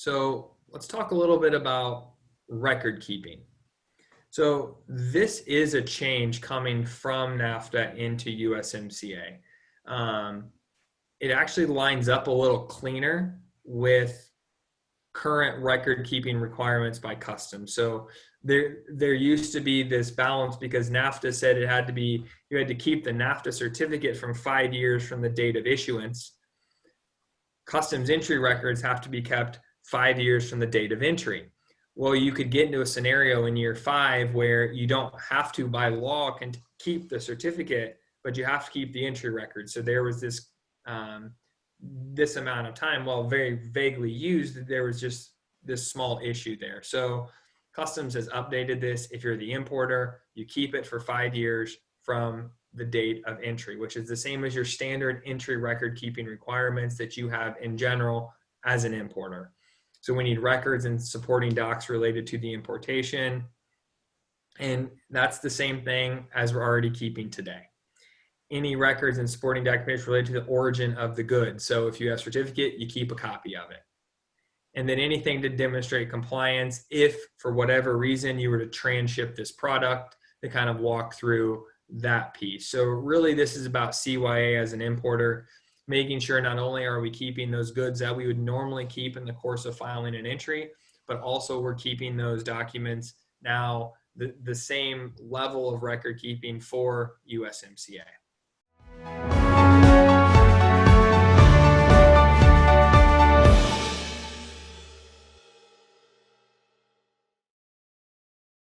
So let's talk a little bit about record keeping. So this is a change coming from NAFTA into USMCA. It actually lines up a little cleaner with current record keeping requirements by customs. So there used to be this balance because NAFTA said you had to keep the NAFTA certificate from 5 years from the date of issuance. Customs entry records have to be kept 5 years from the date of entry. Well, you could get into a scenario in year 5 where you don't have to, by law, can keep the certificate, but you have to keep the entry record. So there was this amount of time, while very vaguely used, there was just this small issue there. So Customs has updated this. If you're the importer, you keep it for 5 years from the date of entry, which is the same as your standard entry record keeping requirements that you have in general as an importer. So we need records and supporting docs related to the importation. And that's the same thing as we're already keeping today. Any records and supporting documents related to the origin of the goods. So if you have a certificate, you keep a copy of it. And then anything to demonstrate compliance if, for whatever reason, you were to transship this product, to kind of walk through that piece. So really this is about CYA as an importer, making sure not only are we keeping those goods that we would normally keep in the course of filing an entry, but also we're keeping those documents now the same level of record keeping for USMCA.